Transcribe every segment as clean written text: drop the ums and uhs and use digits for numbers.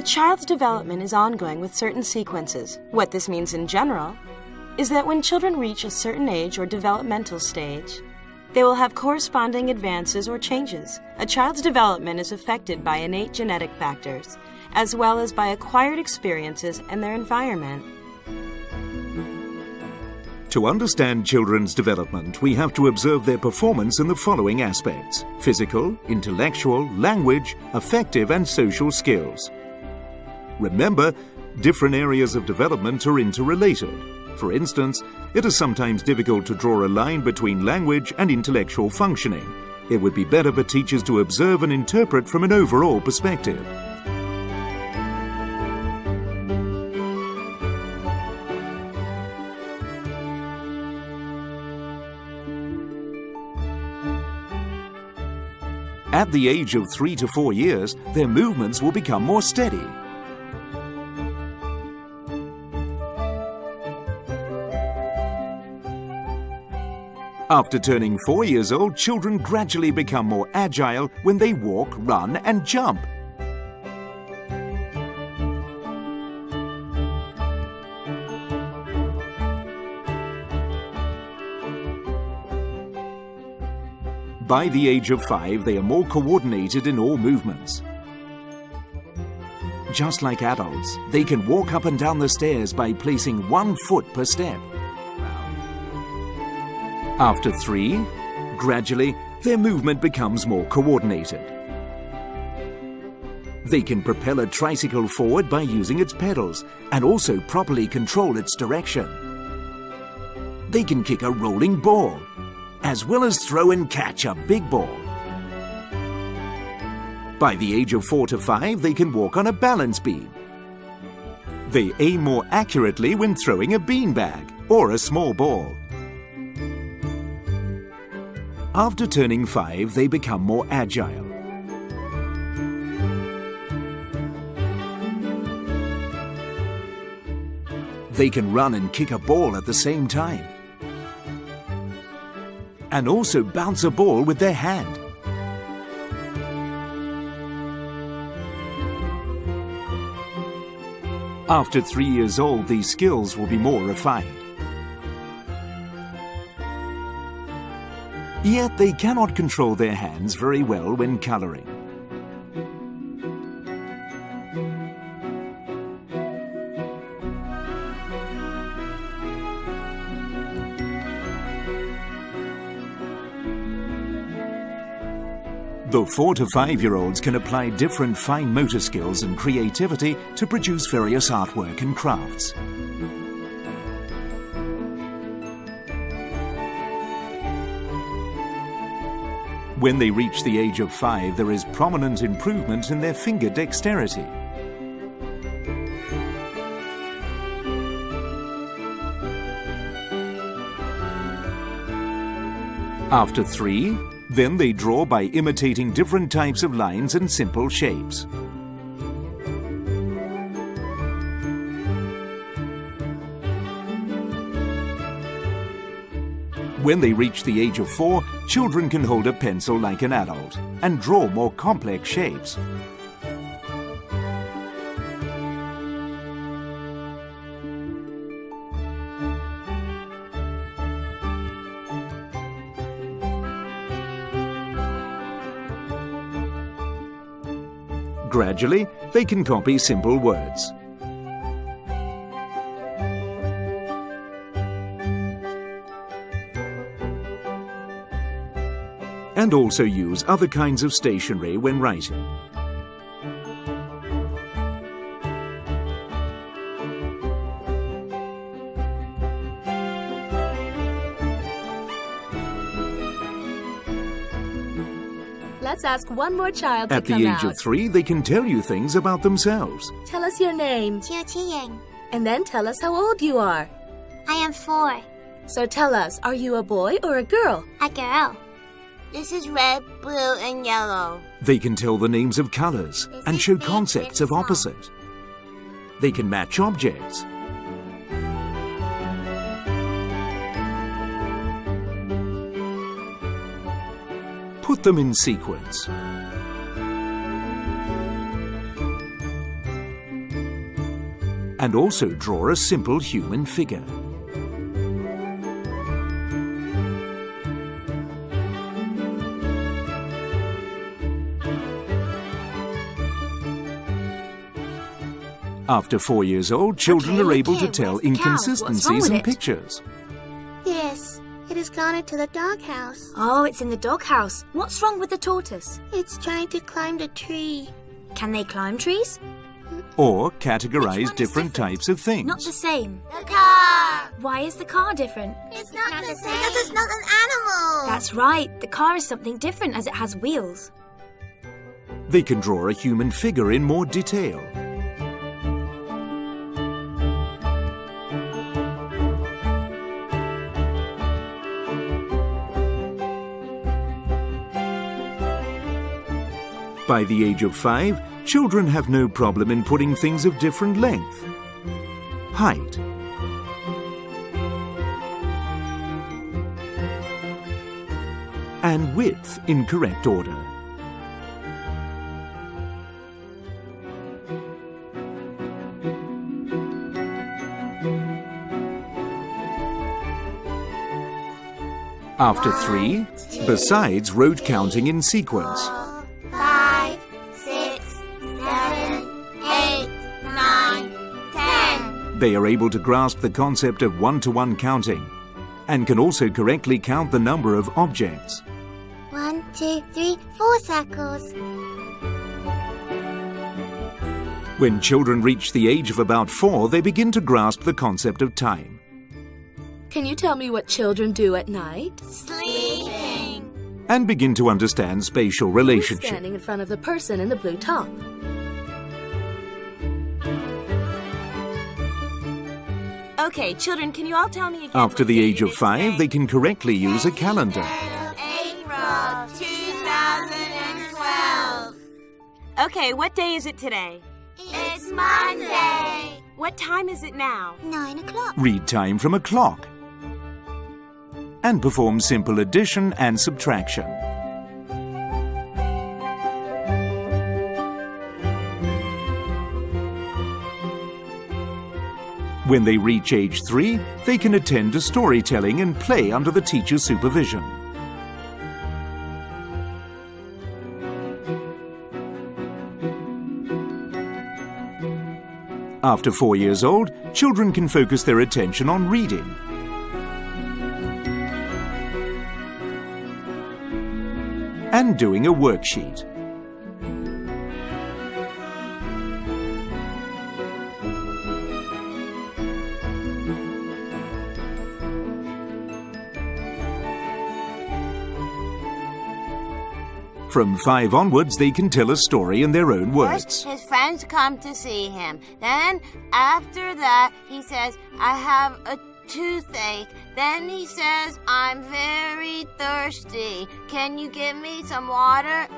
A child's development is ongoing with certain sequences. What this means in general is that when children reach a certain age or developmental stage, they will have corresponding advances or changes. A child's development is affected by innate genetic factors, as well as by acquired experiences and their environment. To understand children's development, we have to observe their performance in the following aspects: physical, intellectual, language, affective, and social skills. Remember, different areas of development are interrelated. For instance, it is sometimes difficult to draw a line between language and intellectual functioning. It would be better for teachers to observe and interpret from an overall perspective. At the age of 3 to 4 years, their movements will become more steady. After turning 4 years old, children gradually become more agile when they walk, run, and jump. By the age of 5, they are more coordinated in all movements. Just like adults, they can walk up and down the stairs by placing 1 foot per step. After 3, gradually, their movement becomes more coordinated. They can propel a tricycle forward by using its pedals and also properly control its direction. They can kick a rolling ball, as well as throw and catch a big ball. By the age of 4 to 5, they can walk on a balance beam. They aim more accurately when throwing a beanbag or a small ball. After turning 5, they become more agile. They can run and kick a ball at the same time, and also bounce a ball with their hand. After 3 years old, these skills will be more refined. Yet they cannot control their hands very well when coloring. The 4 to 5-year-olds can apply different fine motor skills and creativity to produce various artwork and crafts. When they reach the age of 5, there is prominent improvement in their finger dexterity. After 3, then they draw by imitating different types of lines and simple shapes. When they reach the age of 4, children can hold a pencil like an adult and draw more complex shapes. Gradually, they can copy simple words. And also use other kinds of stationery when writing. Let's ask one more child to At the come age out. of 3, they can tell you things about themselves. Tell us your name, and then tell us how old you are. I am 4. So tell us, are you a boy or a girl? A girl. This is red, blue, and yellow. They can tell the names of colors and show concepts of opposite. They can match objects. Put them in sequence. and also draw a simple human figure. After 4 years old, children are able to tell inconsistencies in pictures. Yes, it has gone into the doghouse. Oh, it's in the doghouse. What's wrong with the tortoise? It's trying to climb the tree. Can they climb trees? Or categorize different types of things. Not the same. The car. Why is the car different? It's not the same because it's not an animal. That's right. The car is something different as it has wheels. They can draw a human figure in more detail. By the age of 5, children have no problem in putting things of different length, height, and width in correct order. After 3, besides rote counting in sequence, 5, 6, 7, 8, 9, 10. they are able to grasp the concept of one-to-one counting and can also correctly count the number of objects. 1, 2, 3, 4 circles. When children reach the age of about 4, they begin to grasp the concept of time. Can you tell me what children do at night? Sleeping. And begin to understand spatial Who's relationships. standing in front of the person in the blue top? Okay, children, can you all tell me again? After what the day age it of is 5, today? they can correctly use a calendar. April 2012. Okay, what day is it today? It's Monday. What time is it now? 9 o'clock. Read time from a clock. And perform simple addition and subtraction. When they reach age 3, they can attend to storytelling and play under the teacher's supervision. After 4 years old, children can focus their attention on reading. And doing a worksheet. From 5 onwards, they can tell a story in their own words. First, his friends come to see him. Then, after that, he says, I have a toothache. Then he says, I'm very thirsty. Can you give me some water?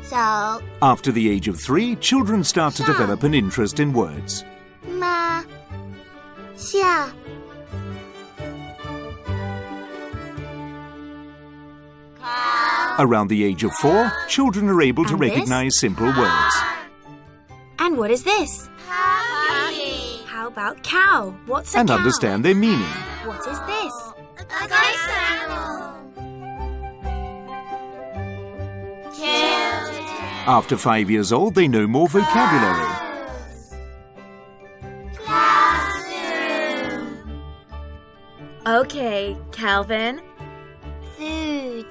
So, After the age of 3, children start to develop an interest in words. ma, xia. Around the age of 4, children are able to And this? recognize simple words. And what is this? Puppy. How about cow? What's a And cow? understand their meaning. What is this? A ghost animal. Children. After 5 years old, they know more vocabulary. Classroom. Okay, Calvin. Food.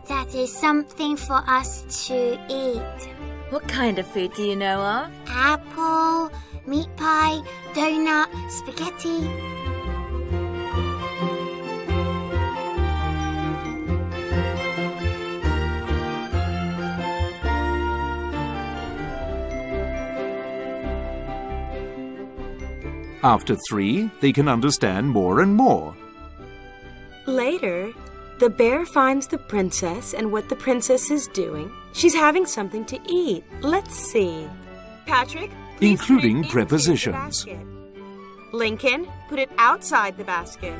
That is something for us to eat. What kind of food do you know of? Apple, meat pie, donut, spaghetti. After 3, they can understand more and more. Later, the bear finds the princess and what the princess is doing. She's having something to eat. Let's see. Patrick, please Including put it into prepositions. the basket. Lincoln, put it outside the basket.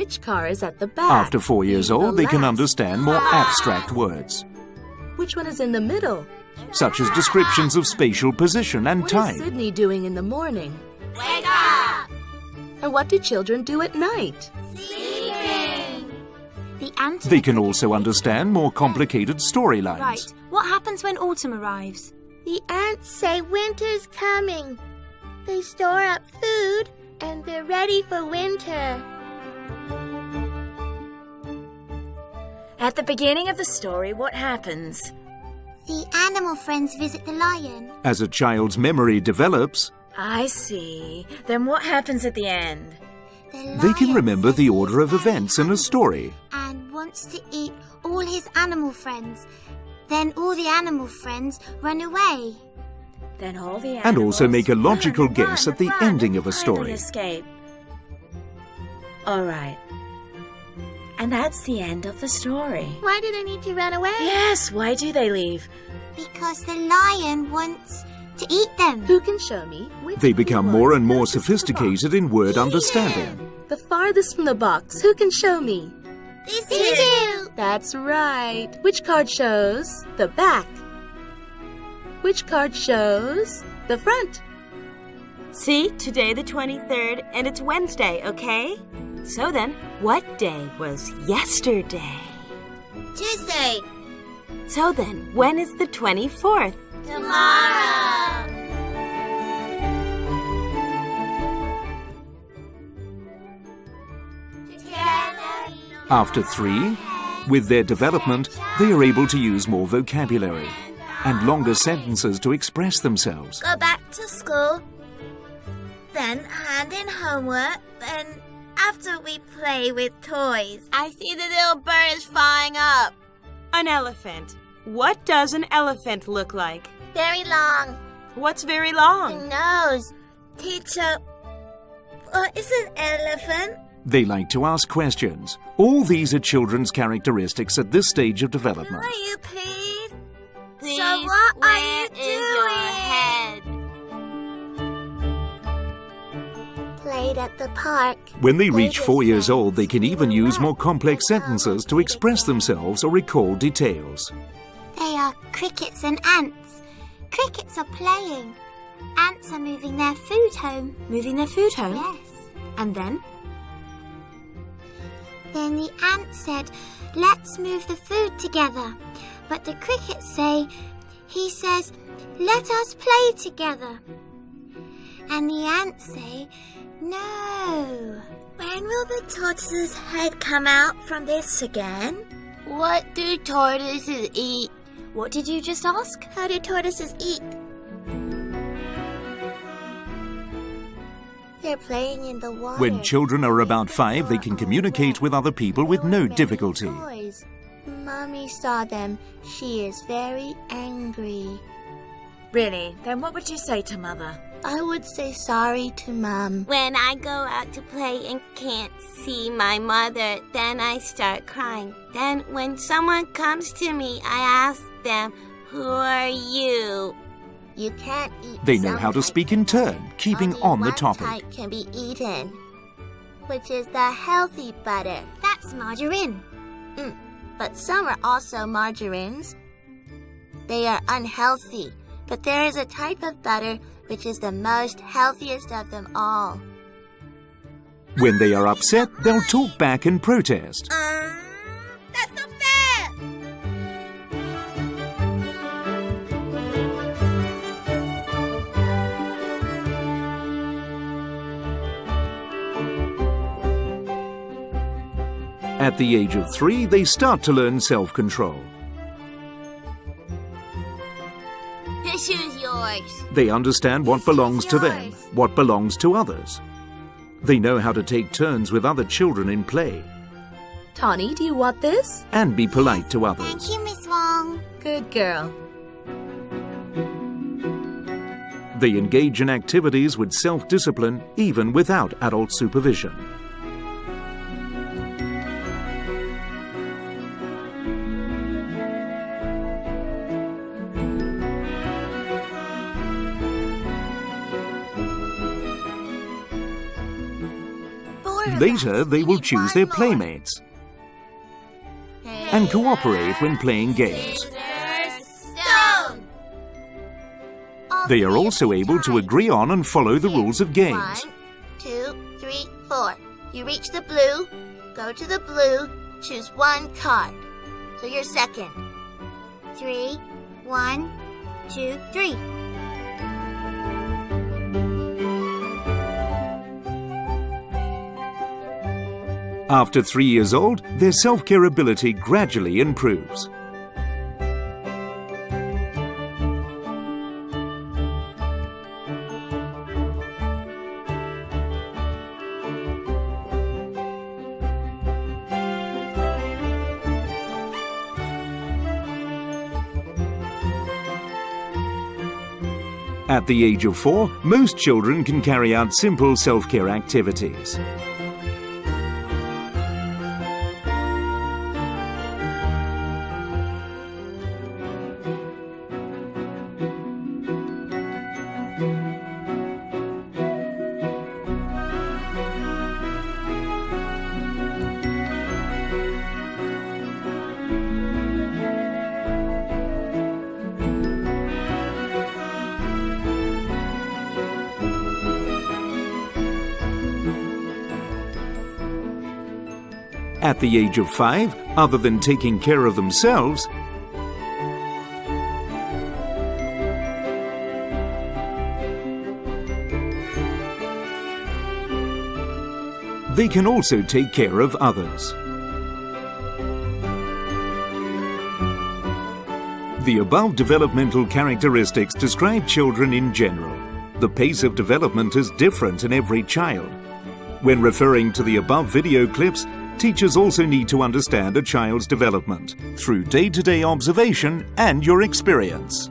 Which car is at the back? After 4 years The old, they can last. understand more abstract words, Which one is in the middle? such as descriptions of spatial position and What is time. Sydney doing in the morning? Wake up! And what do children do at night? Sleeping! The ant. They can also understand more complicated storylines. Right. What happens when autumn arrives? The ants say winter's coming. They store up food and they're ready for winter. At the beginning of the story, what happens? The animal friends visit the lion. As a child's memory develops, I see. Then what happens at the end? The they can lion remember says the he's order of very events in a story. and wants to eat all his animal friends. Then all the animal friends run away. Then all the And also animals make a logical run, guess run, at the run, ending of a and story. escape. All right. And that's the end of the story. Why do they need to run away? Yes, why do they leave? Because the lion wants to eat them. Who can show me? Which They become one more is and more closest to the sophisticated in word understanding. box? The farthest from the box. Who can show me? These two. That's right. Which card shows the back? Which card shows the front? See, today the 23rd, and it's Wednesday, okay? So then, what day was yesterday? Tuesday. So then, when is the 24th? Tomorrow. Together. After 3, with their development, they are able to use more vocabulary and longer sentences to express themselves. Go back to school. Then hand in homework. Then after we play with toys. I see the little bird is flying up. An elephant. What does an elephant look like? Very long. What's very The long? nose. Teacher, what is an elephant? They like to ask questions. All these are children's characteristics at this stage of development. Will you please? Please, So what are where you is your doing? head? Played at the park. When they reach 4 years old, they can even use more complex sentences to express themselves or recall details. They are crickets and ants. Crickets are playing. Ants are moving their food home. Moving their food home? Yes. And then? Then the ants said, let's move the food together. But the crickets say, he says, let us play together. And the ants say, no. When will the tortoise's head come out from this again? What do tortoises eat? What did you just ask? How do tortoises eat? They're playing in the water. When children are about 5, they can communicate with other people with no difficulty. Toys. Mommy saw them. She is very angry. Really? Then what would you say to Mother? I would say sorry to Mom. When I go out to play and can't see my mother, then I start crying. Then when someone comes to me, I ask them, who are you? You can't eat. They know some how to types. speak in turn, keeping Only on the one topic. type can be eaten, which is the healthy butter. That's margarine. But some are also margarines. They are unhealthy, but there is a type of butter which is the most healthiest of them all. When they are upset, they'll talk back and protest. That's not fair! At the age of 3, they start to learn self-control. This shoe's yours. They understand what belongs to them, what belongs to others. They know how to take turns with other children in play Tawny, do you want this? and be polite to Thank others. you, Miss Wong. Good girl. They engage in activities with self-discipline even without adult supervision. Later, they will choose their playmates and cooperate when playing games. Stone! They are also able to agree on and follow the rules of games. 1, 2, 3, 4. You reach the blue, go to the blue, choose one card. So you're second. 3, 1, 2, 3. After 3 years old, their self-care ability gradually improves. At the age of 4, most children can carry out simple self-care activities. At the age of 5, other than taking care of themselves, they can also take care of others. The above developmental characteristics describe children in general. The pace of development is different in every child. When referring to the above video clips, teachers also need to understand a child's development through day-to-day observation and your experience.